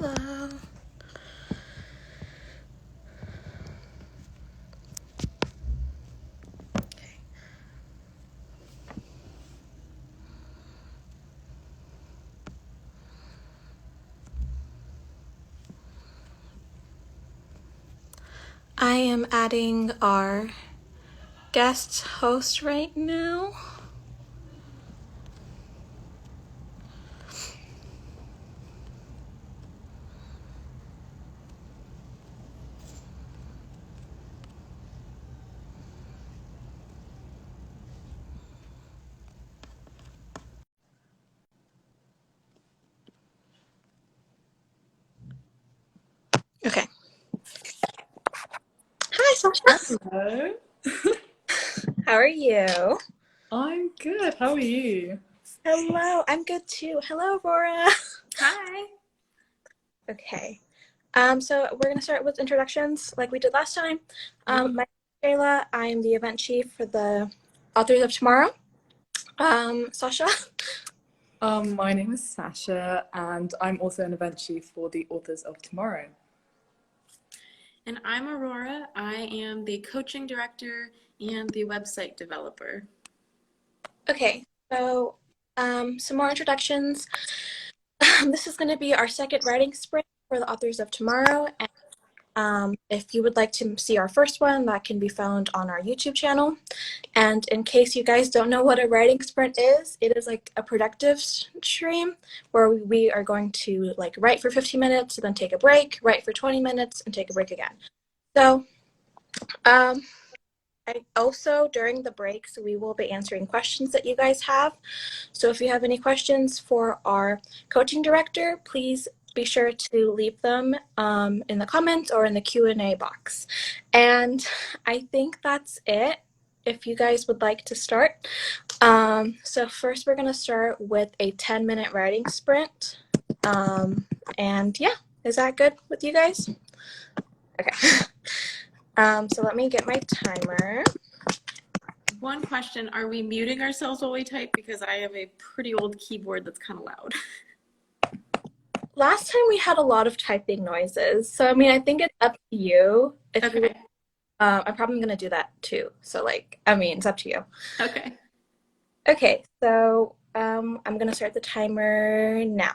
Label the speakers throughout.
Speaker 1: Hello. Okay. I am adding our guest host right now. Okay. Hi, Sasha.
Speaker 2: Hello.
Speaker 1: How are you?
Speaker 2: I'm good. How are you?
Speaker 1: Hello. I'm good too. Hello, Aurora.
Speaker 2: Hi.
Speaker 1: Okay. So we're gonna start with introductions like we did last time. My name is Shayla. I'm the event chief for the Authors of Tomorrow. Sasha.
Speaker 2: My name is Sasha, and I'm also an event chief for the Authors of Tomorrow.
Speaker 3: And I'm Aurora. I am the coaching director and the website developer.
Speaker 1: Okay. So some more introductions. This is going to be our second writing sprint for the Authors of Tomorrow. And if you would like to see our first one, that can be found on our YouTube channel. And in case you guys don't know what a writing sprint is, it is like a productive stream where we are going to like write for 15 minutes, then take a break, write for 20 minutes, and take a break again. So I also, during the breaks, we will be answering questions that you guys have. So if you have any questions for our coaching director, please be sure to leave them in the comments or in the Q&A box. And I think that's it. If you guys would like to start. So first we're going to start with a 10-minute writing sprint. And yeah, is that good with you guys? Okay. So let me get my timer.
Speaker 3: One question, are we muting ourselves while we type? Because I have a pretty old keyboard that's kind of loud.
Speaker 1: Last time we had a lot of typing noises. So, I mean, I think it's up to you.
Speaker 3: Okay.
Speaker 1: I'm probably going to do that too. So, like, I mean, it's up to you.
Speaker 3: Okay.
Speaker 1: Okay, so I'm going to start the timer now.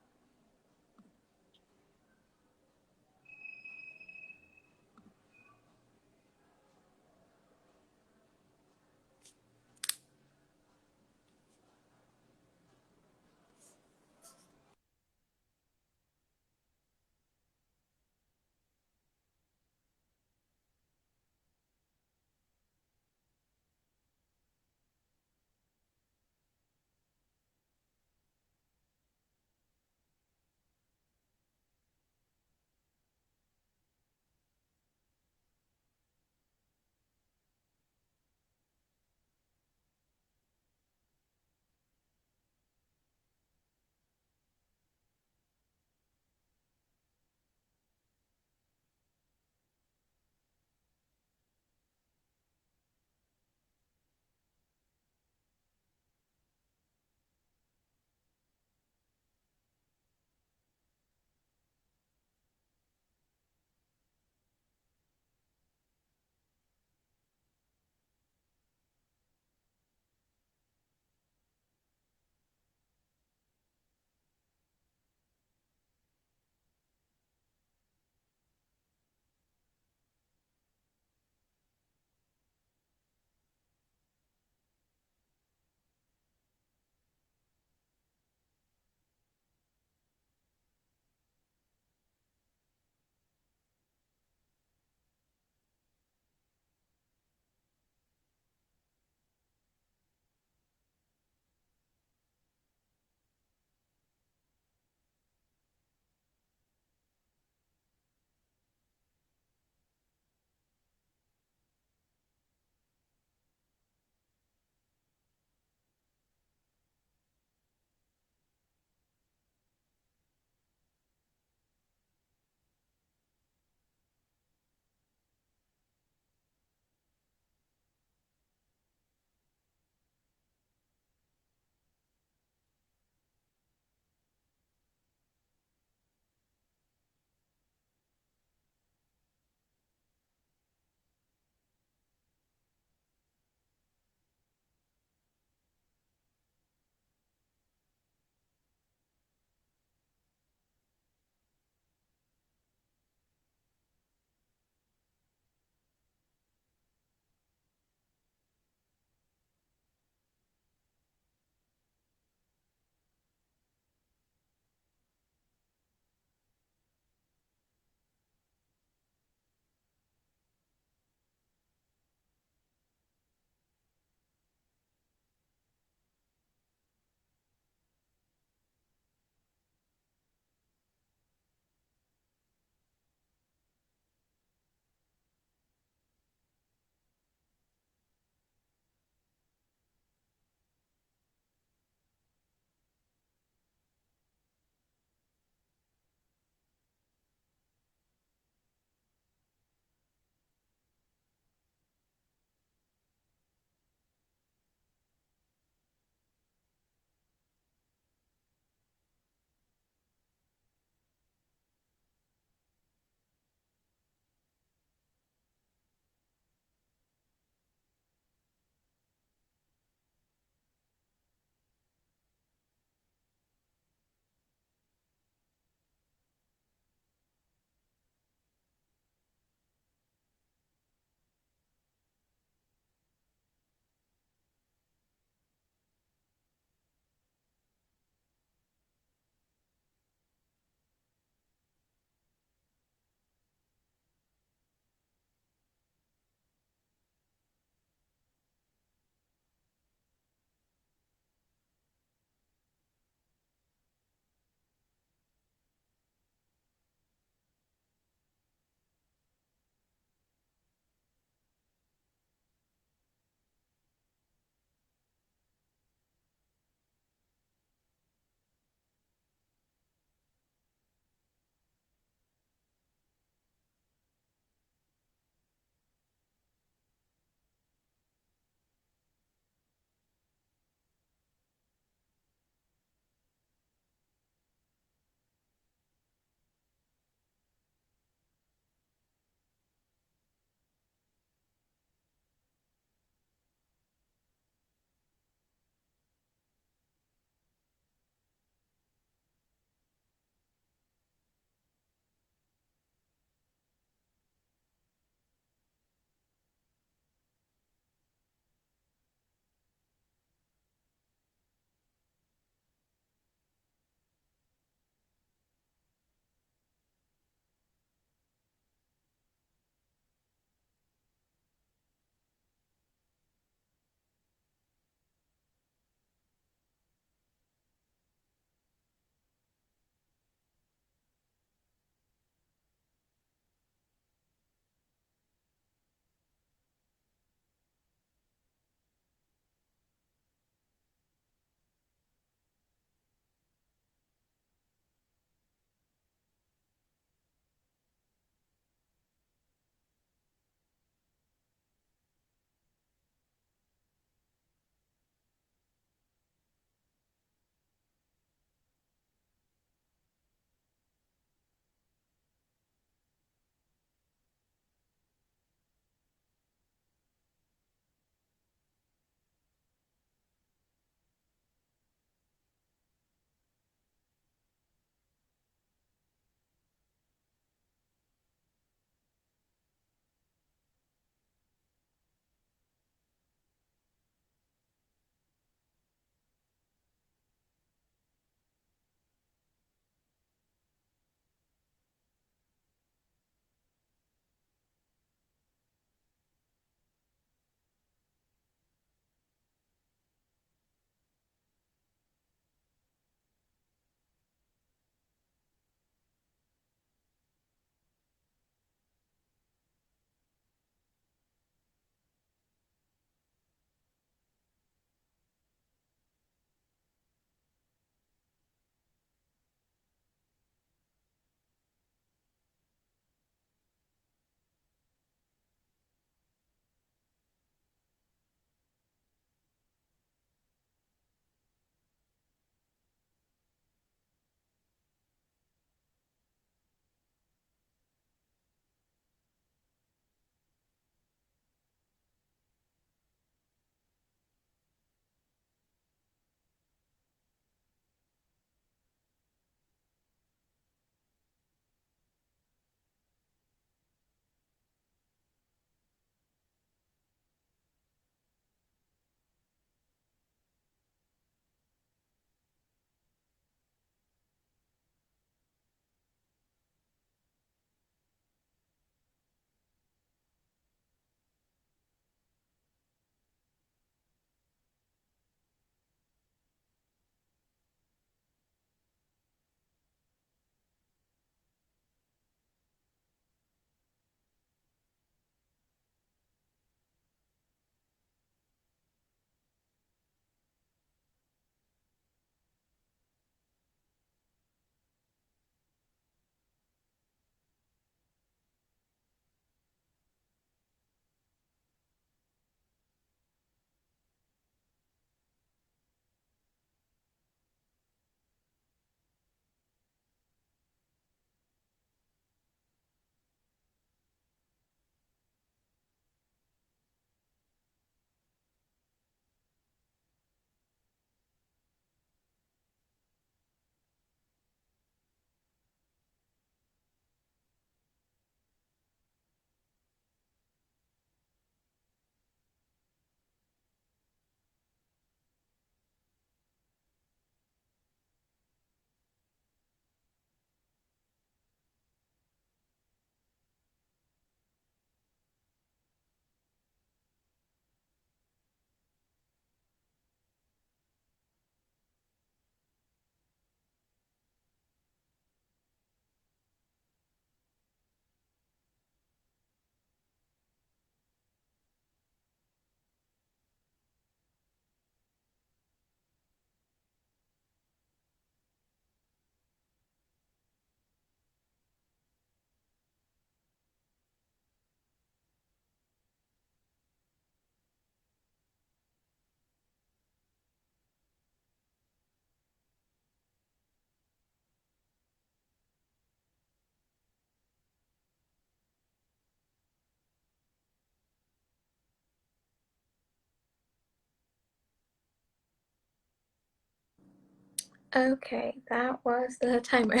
Speaker 1: Okay, that was the timer.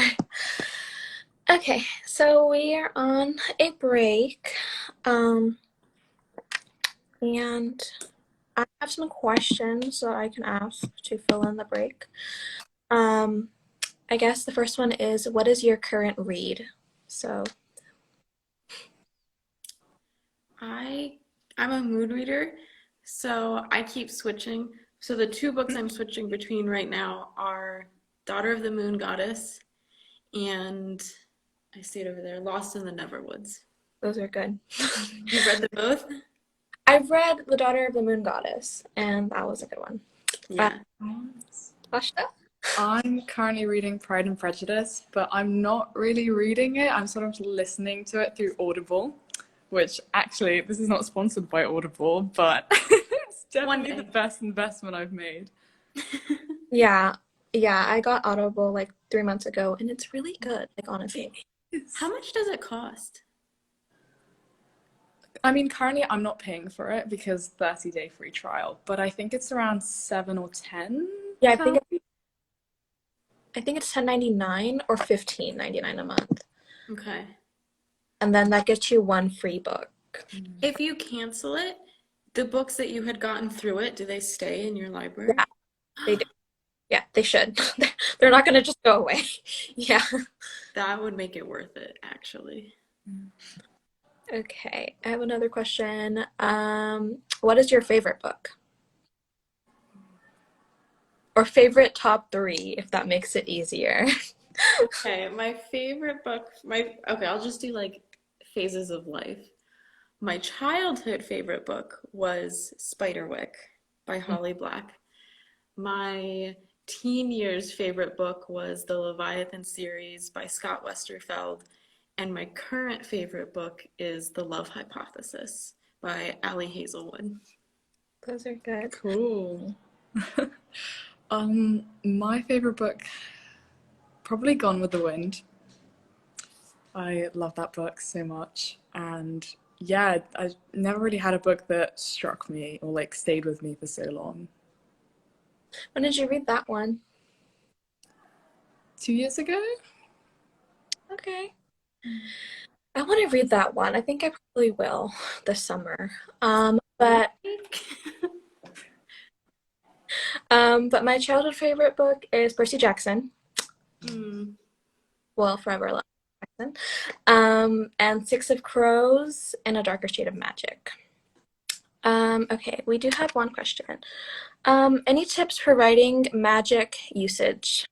Speaker 1: Okay, so we are on a break. And I have some questions that I can ask to fill in the break. I guess the first one is, what is your current read? So,
Speaker 3: I'm a mood reader, so I keep switching. So the two books I'm switching between right now are Daughter of the Moon Goddess and I see it over there, Lost in the Neverwoods.
Speaker 1: those are good.
Speaker 3: You've read them both?
Speaker 1: I've read The Daughter of the Moon Goddess, and that was a good one.
Speaker 3: Yeah.
Speaker 1: Asha?
Speaker 2: I'm currently reading Pride and Prejudice, but I'm not really reading it. I'm sort of listening to it through Audible, which actually, this is not sponsored by Audible, but it's definitely the best investment I've made.
Speaker 1: Yeah, I got Audible like 3 months ago, and it's really good, like honestly.
Speaker 3: How much does it cost?
Speaker 2: I mean, currently I'm not paying for it because 30-day free trial, but I think it's around 7 or 10.
Speaker 1: Yeah, I think it's $10.99 or $15.99 a month.
Speaker 3: Okay.
Speaker 1: And then that gets you one free book.
Speaker 3: If you cancel it, the books that you had gotten through it, do they stay in your library?
Speaker 1: Yeah, they do. Yeah, they should. They're not going to just go away. Yeah.
Speaker 3: That would make it worth it, actually.
Speaker 1: Okay, I have another question. What is your favorite book? Or favorite top 3, if that makes it easier.
Speaker 3: Okay, my favorite book, okay, I'll just do like phases of life. My childhood favorite book was Spiderwick by Holly Black. My teen years favorite book was the Leviathan series by Scott Westerfeld. And my current favorite book is The Love Hypothesis by Ali Hazelwood.
Speaker 1: Those are good.
Speaker 2: Cool. My favorite book, probably Gone with the Wind. I love that book so much. And yeah, I never really had a book that struck me or like stayed with me for so long.
Speaker 1: When did you read that one?
Speaker 2: 2 years ago?
Speaker 1: Okay. I want to read that one. I think I probably will this summer. But my childhood favorite book is Percy Jackson. Well, Forever Love Jackson. And Six of Crows and A Darker Shade of Magic. Okay, we do have one question. Any tips for writing magic usage?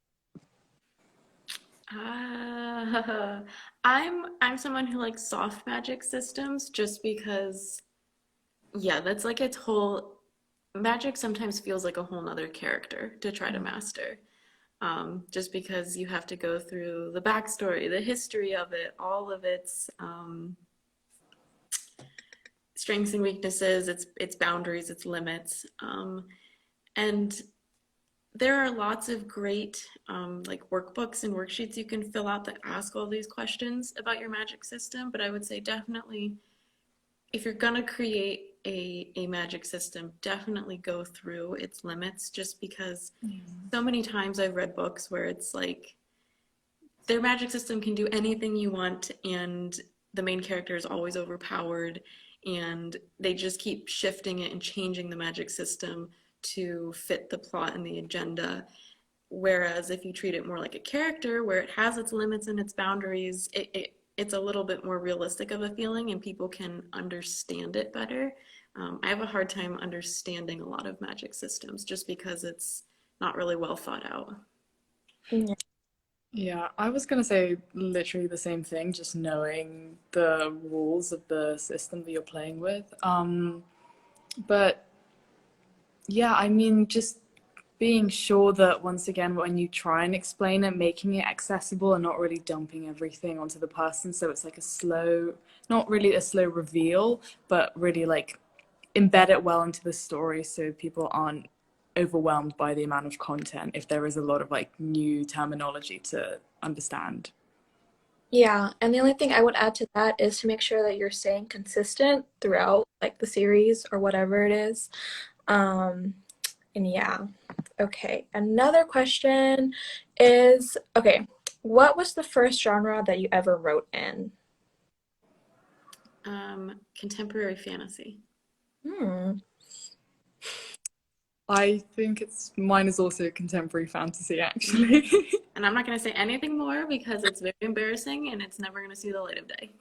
Speaker 3: I'm someone who likes soft magic systems just because, yeah, that's like its whole magic sometimes feels like a whole nother character to try to master. Just because you have to go through the backstory, the history of it, all of its strengths and weaknesses, its boundaries, its limits. And there are lots of great like workbooks and worksheets you can fill out that ask all these questions about your magic system. But I would say definitely, if you're gonna create a magic system, definitely go through its limits, just because so many times I've read books where it's like their magic system can do anything you want and the main character is always overpowered and they just keep shifting it and changing the magic system to fit the plot and the agenda. Whereas if you treat it more like a character where it has its limits and its boundaries, it's a little bit more realistic of a feeling and people can understand it better. I have a hard time understanding a lot of magic systems just because it's not really well thought out.
Speaker 2: Yeah, I was gonna say literally the same thing, just knowing the rules of the system that you're playing with. But yeah, I mean, just being sure that once again, when you try and explain it, making it accessible and not really dumping everything onto the person. So it's like a slow, not really a slow reveal, but really like embed it well into the story so people aren't overwhelmed by the amount of content if there is a lot of like new terminology to understand.
Speaker 1: Yeah, and the only thing I would add to that is to make sure that you're staying consistent throughout like the series or whatever it is. And yeah, Okay, another question is, okay, what was the first genre that you ever wrote in?
Speaker 3: Contemporary fantasy.
Speaker 1: Hmm.
Speaker 2: I think mine is also contemporary fantasy, actually.
Speaker 3: And I'm not going to say anything more because it's very embarrassing and it's never going to see the light of day.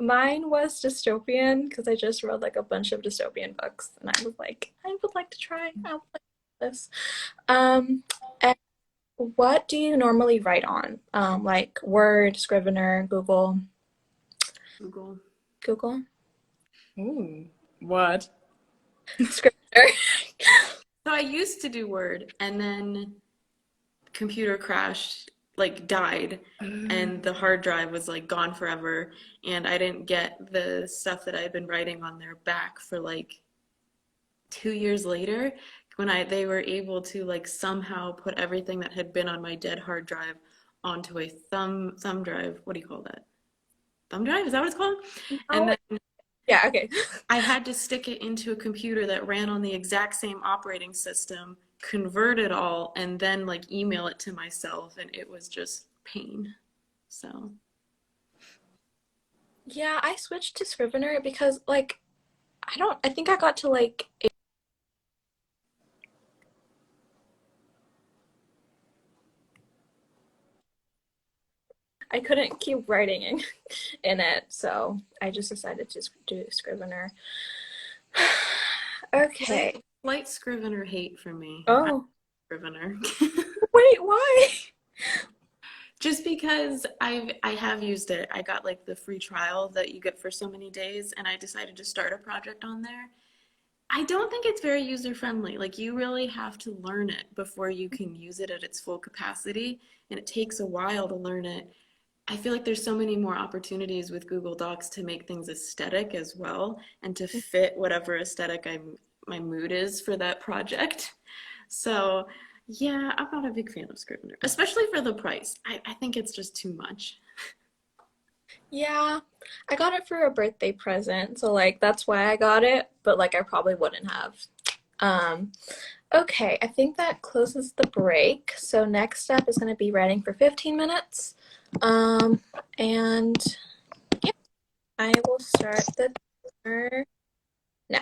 Speaker 1: Mine was dystopian because I just read like a bunch of dystopian books, and I was like, I would like to try. I would like this. And what do you normally write on? Like Word, Scrivener, Google,
Speaker 3: Google.
Speaker 1: Google,
Speaker 2: Ooh, word.
Speaker 1: Scrivener.
Speaker 3: So I used to do Word and then computer crashed, like died, and the hard drive was like gone forever, and I didn't get the stuff that I had been writing on there back for like 2 years later when they were able to like somehow put everything that had been on my dead hard drive onto a thumb drive. What do you call that? Thumb drive? Is that what it's called? And
Speaker 1: Oh,
Speaker 3: then
Speaker 1: yeah, okay.
Speaker 3: I had to stick it into a computer that ran on the exact same operating system, convert it all, and then like email it to myself, and it was just pain. So,
Speaker 1: Yeah, I switched to Scrivener because like I think I got to like I couldn't keep writing in it, so I just decided to do Scrivener.
Speaker 3: slight,
Speaker 1: Okay.
Speaker 3: slight Scrivener hate for me. I
Speaker 1: Oh,
Speaker 3: Scrivener.
Speaker 1: wait, why?
Speaker 3: Just because I have used it. I got like the free trial that you get for so many days, and I decided to start a project on there. I don't think it's very user friendly. Like you really have to learn it before you can use it at its full capacity, and it takes a while to learn it. I feel like there's so many more opportunities with Google Docs to make things aesthetic as well and to fit whatever aesthetic my mood is for that project. So, yeah, I'm not a big fan of Scrivener, especially for the price. I think it's just too much.
Speaker 1: Yeah, I got it for a birthday present, so like that's why I got it, but like I probably wouldn't have. Um, okay, I think that closes the break. So next step is going to be writing for 15 minutes. Um, and yeah, I will start the timer now.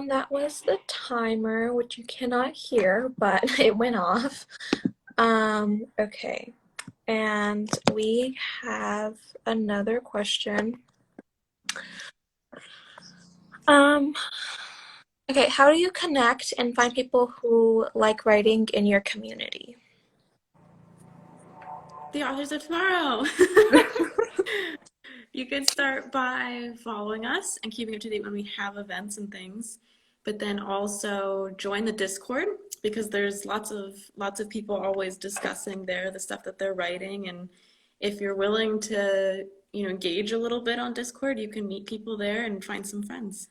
Speaker 1: That was the timer, which you cannot hear, but it went off. Okay. And we have another question. Okay, how do you connect and find people who like writing in your community?
Speaker 3: The authors of tomorrow. You could start by following us and keeping up to date when we have events and things, but then also join the Discord because there's lots of people always discussing there the stuff that they're writing, and if you're willing to, engage a little bit on Discord, you can meet people there and find some friends.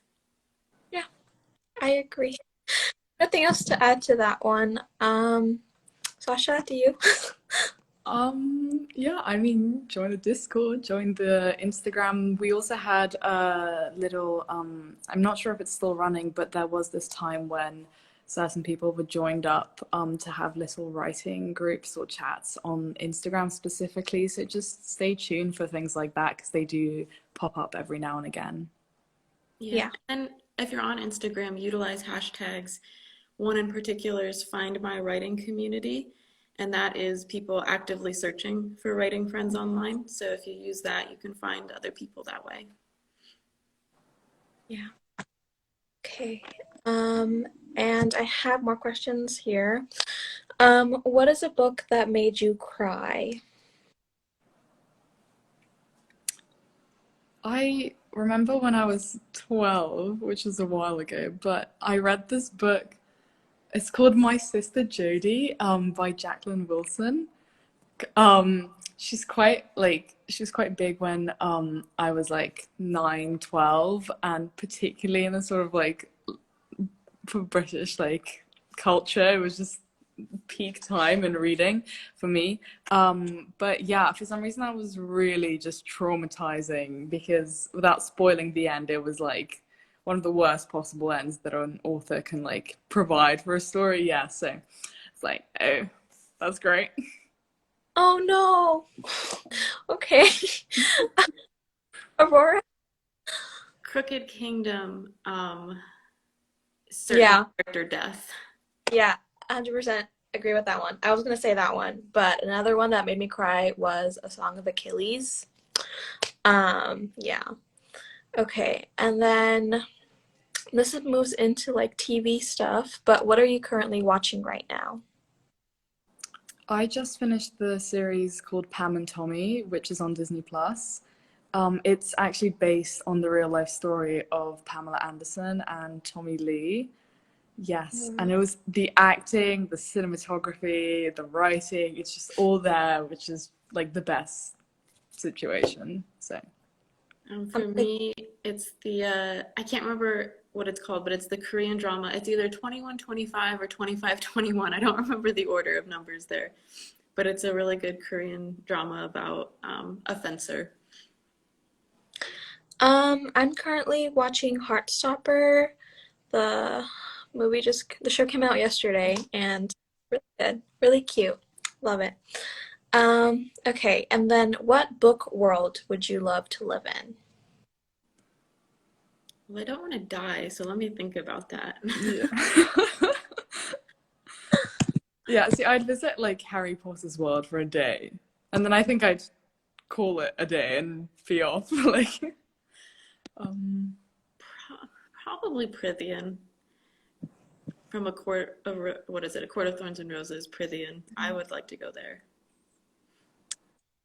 Speaker 1: Yeah, I agree. Nothing else to add to that one. Sasha, do you?
Speaker 2: Yeah, I mean, join the Discord, join the Instagram. We also had a little, I'm not sure if it's still running, but there was this time when certain people were joined up to have little writing groups or chats on Instagram specifically. So just stay tuned for things like that because they do pop up every now and again.
Speaker 3: Yeah,
Speaker 1: Yeah.
Speaker 3: and if you're on Instagram, utilize hashtags. One in particular is Find My Writing Community, and that is people actively searching for writing friends online. So if you use that, you can find other people that way.
Speaker 1: Yeah. Okay. And I have more questions here. What is a book that made you cry?
Speaker 2: I remember when I was 12, which was a while ago, but I read this book. It's called My Sister Jodie, by Jacqueline Wilson. She was quite big when I was like 9, 12, and particularly in the sort of like for British like culture, it was just peak time in reading for me. But yeah, for some reason that was really just traumatizing because without spoiling the end, it was like one of the worst possible ends that an author can like provide for a story. Yeah, so it's like, oh, that's great.
Speaker 1: Oh no. Okay. Aurora?
Speaker 3: Crooked Kingdom, certain
Speaker 1: Yeah.
Speaker 3: character death.
Speaker 1: Yeah. 100% agree with that one. I was gonna say that one, but another one that made me cry was A Song of Achilles. Yeah. Okay. And then this moves into like TV stuff, but what are you currently watching right now?
Speaker 2: I just finished the series called Pam and Tommy, which is on Disney Plus. It's actually based on the real life story of Pamela Anderson and Tommy Lee. Yes, and it was the acting, the cinematography, the writing, it's just all there, which is like the best situation. So,
Speaker 3: For me, it's I can't remember what it's called, but it's the Korean drama. It's either 2125 or 2521. I don't remember the order of numbers there, but it's a really good Korean drama about a fencer.
Speaker 1: I'm currently watching Heartstopper. The the show came out yesterday and really good, really cute. Love it. Okay, and then what book world would you love to live in?
Speaker 3: Well, I don't want to die, so let me think about that.
Speaker 2: yeah. Yeah, see, I'd visit like Harry Potter's world for a day, and then I think I'd call it a day and be off. like, um,
Speaker 3: Probably Prithian from a court of what is it? A Court of Thorns and Roses, Prithian. I would like to go there.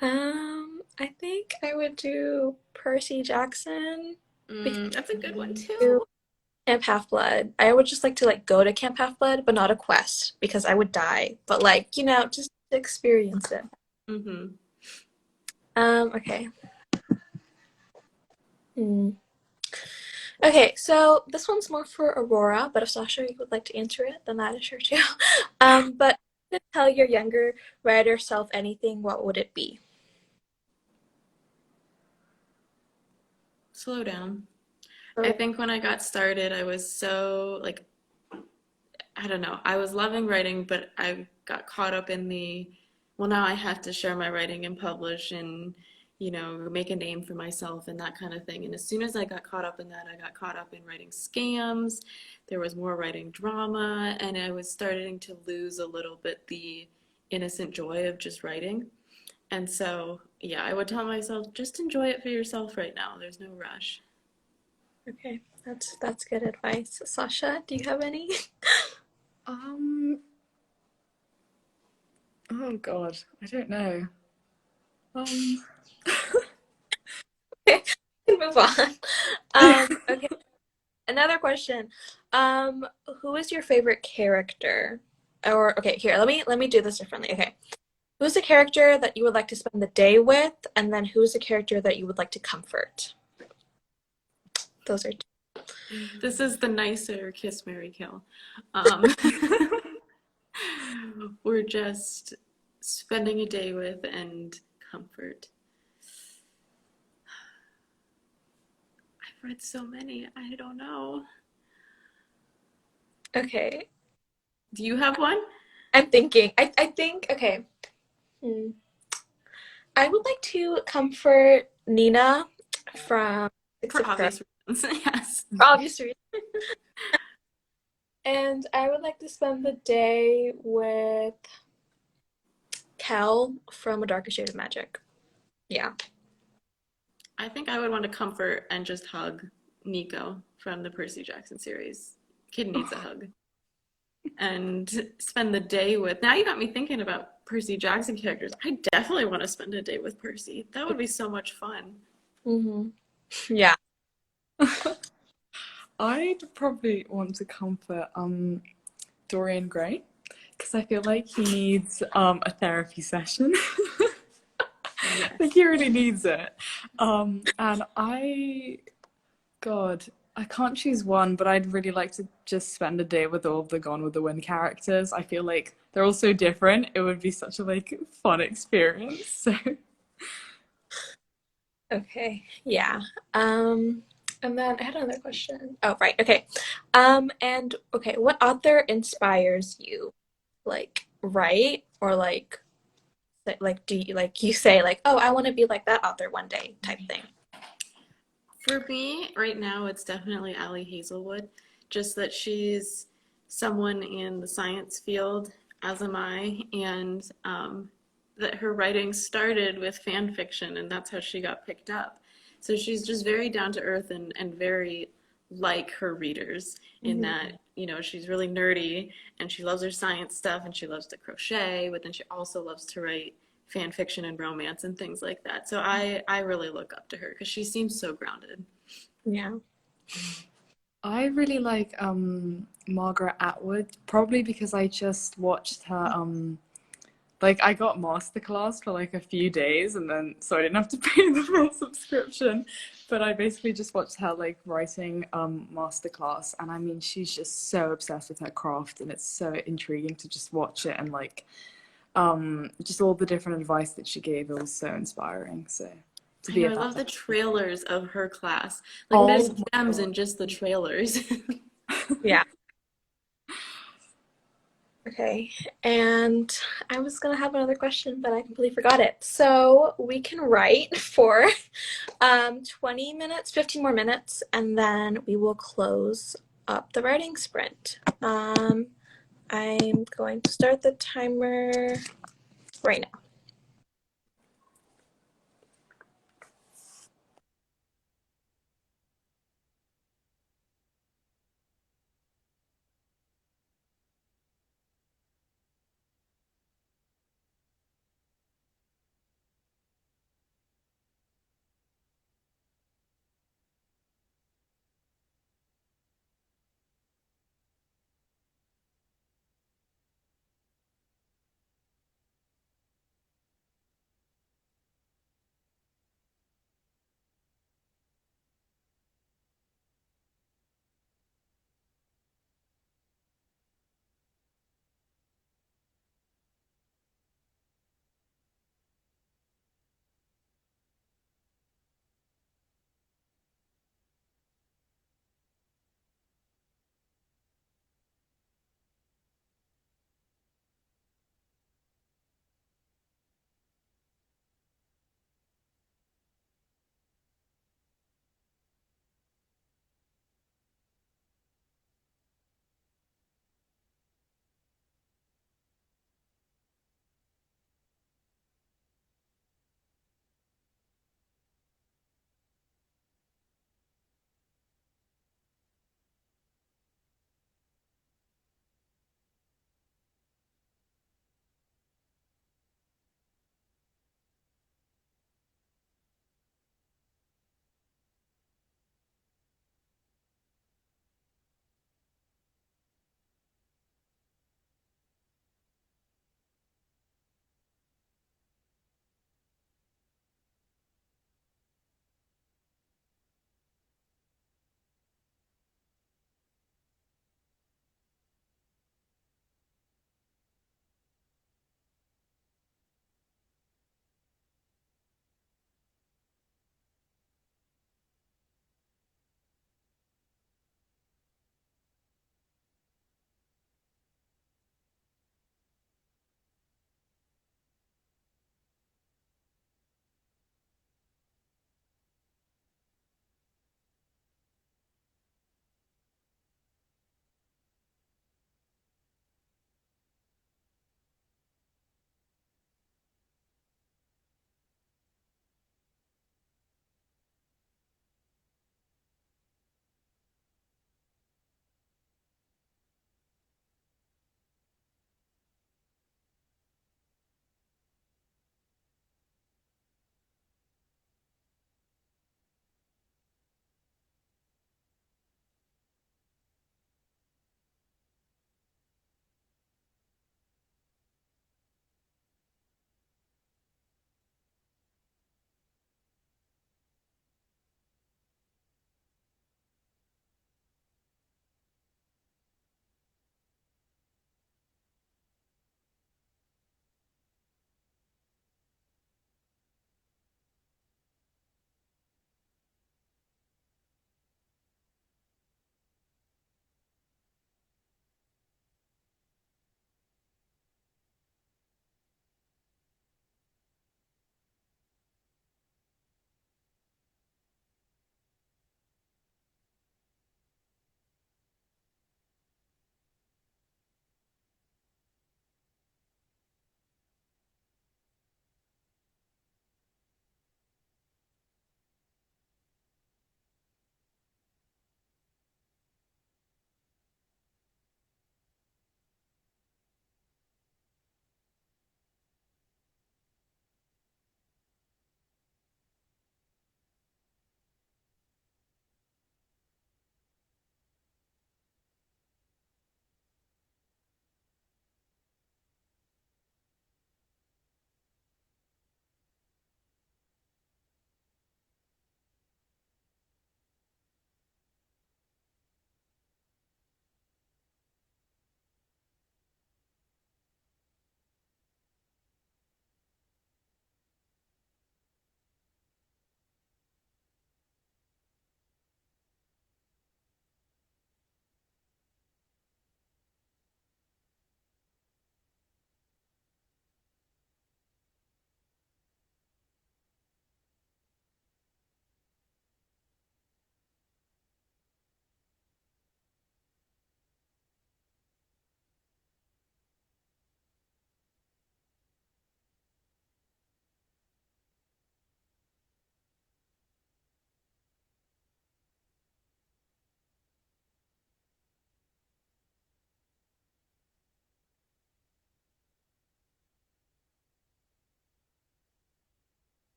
Speaker 1: I think I would do Percy Jackson
Speaker 3: That's a good one
Speaker 1: because
Speaker 3: too.
Speaker 1: Camp Half-Blood. I would just like to like go to Camp Half-Blood, but not a quest because I would die. But like, just to experience it.
Speaker 3: Mm-hmm.
Speaker 1: Okay. Hmm. Okay, so this one's more for Aurora, but if Sasha you would like to answer it, then that is sure too. But if you could tell your younger writer self anything, what would it be?
Speaker 3: Slow down. I think when I got started, I was so like, I don't know, I was loving writing, but I got caught up in well, now I have to share my writing and publish, and make a name for myself and that kind of thing. And as soon as I got caught up in that, I got caught up in writing scams. There was more writing drama, and I was starting to lose a little bit the innocent joy of just writing. And so, yeah, I would tell myself, just enjoy it for yourself right now. There's no rush.
Speaker 1: Okay, that's good advice. Sasha, do you have any?
Speaker 2: Um, oh God, I don't know. Um,
Speaker 1: Okay, move on. Okay, another question. Who is your favorite character? Or okay, here, let me do this differently. Okay. Who's a character that you would like to spend the day with, and then who's a character that you would like to comfort? Those are
Speaker 3: This is the nicer kiss, Mary kill. Um, we're just spending a day with and comfort. I've read so many, I don't know.
Speaker 1: okay.
Speaker 3: Do you have one?
Speaker 1: I'm thinking. I think okay. Hmm. I would like to comfort Nina from Six
Speaker 3: For
Speaker 1: of Crows,
Speaker 3: obvious reasons, yes.
Speaker 1: obviously. And I would like to spend the day with Kel from A Darker Shade of Magic. Yeah.
Speaker 3: I think I would want to comfort and just hug Nico from the Percy Jackson series. Kid needs a hug. And spend the day with. Now you got me thinking about Percy Jackson characters. I definitely want to spend a day with Percy. That would be so much fun.
Speaker 1: Mm-hmm. Yeah.
Speaker 2: I'd probably want to comfort Dorian Gray because I feel like he needs a therapy session. I
Speaker 3: Yes.
Speaker 2: think he really needs it. And God, I can't choose one, but I'd really like to just spend a day with all of the Gone with the Wind characters. I feel like they're all so different. It would be such a fun experience. So
Speaker 1: Okay. Yeah. And then I had another question. Oh, right. Okay. And okay, what author inspires you? Like, write or do you you say like, oh, I want to be like that author one day type thing?
Speaker 3: For me, right now, it's definitely Ali Hazelwood. Just that she's someone in the science field, as am I, and that her writing started with fan fiction, and that's how she got picked up. So she's just very down to earth and very like her readers in
Speaker 1: Mhm.
Speaker 3: that, she's really nerdy and she loves her science stuff and she loves to crochet, but then she also loves to write fan fiction and romance and things like that. So I really look up to her because she seems so grounded.
Speaker 1: Yeah.
Speaker 2: I really like Margaret Atwood, probably because I just watched her I got masterclass for a few days and then so I didn't have to pay the full subscription. But I basically just watched her writing masterclass, and I mean she's just so obsessed with her craft, and it's so intriguing to just watch it, and just all the different advice that she gave. It was so inspiring. So to
Speaker 3: I
Speaker 2: be
Speaker 3: know,
Speaker 2: at
Speaker 3: I
Speaker 2: that
Speaker 3: love the
Speaker 2: level.
Speaker 3: trailers of her class. There's
Speaker 2: Oh my
Speaker 3: gems
Speaker 2: god.
Speaker 3: in just the trailers.
Speaker 1: Yeah. Okay. And I was gonna have another question, but I completely forgot it. So we can write for 20 minutes, 15 more minutes, and then we will close up the writing sprint. I'm going to start the timer right now.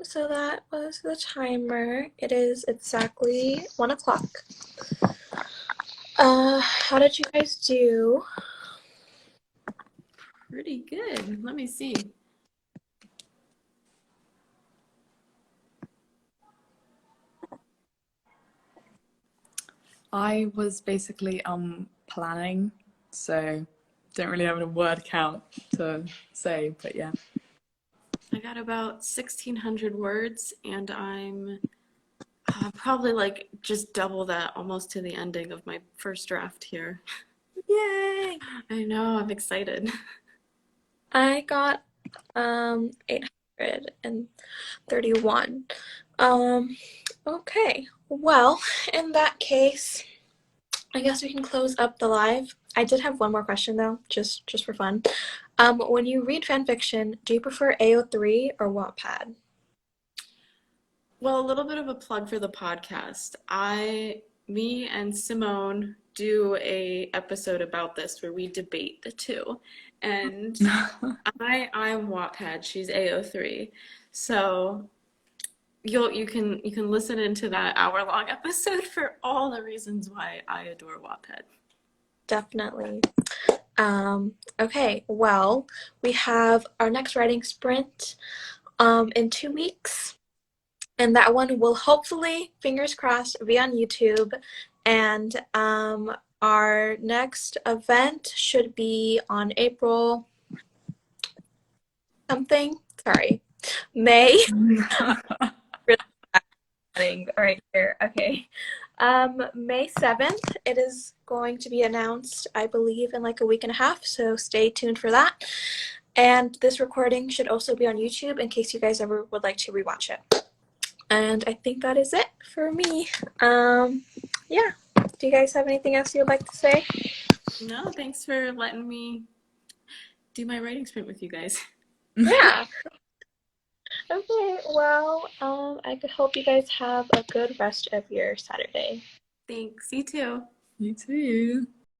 Speaker 1: So that was the timer. It is exactly 1 o'clock. How did you guys do?
Speaker 3: Pretty good. Let me see.
Speaker 2: I was basically planning, so don't really have a word count to say, but yeah.
Speaker 3: I got about 1,600 words, and I'm probably like just double that, almost to the ending of my first draft here.
Speaker 1: Yay!
Speaker 3: I know, I'm excited.
Speaker 1: I got 831. Okay. Well, in that case, I guess we can close up the live. I did have one more question though, just for fun. When you read fan fiction, do you prefer AO3 or Wattpad?
Speaker 3: Well, a little bit of a plug for the podcast. Me and Simone do a episode about this where we debate the two. And I'm Wattpad, she's AO3. So you can listen into that hour-long episode for all the reasons why I adore Wattpad.
Speaker 1: Definitely. Okay, well, we have our next writing sprint in 2 weeks. And that one will hopefully, fingers crossed, be on YouTube. And our next event should be on April something. Sorry, May. Right here. Okay. May 7th. It is going to be announced, I believe, in like a week and a half. So stay tuned for that. And this recording should also be on YouTube in case you guys ever would like to rewatch it. And I think that is it for me. Yeah. Do you guys have anything else you would like to say?
Speaker 3: No, thanks for letting me do my writing sprint with you guys.
Speaker 1: Yeah. Okay. Well, I hope you guys have a good rest of your Saturday.
Speaker 3: Thanks. You too.
Speaker 2: You too.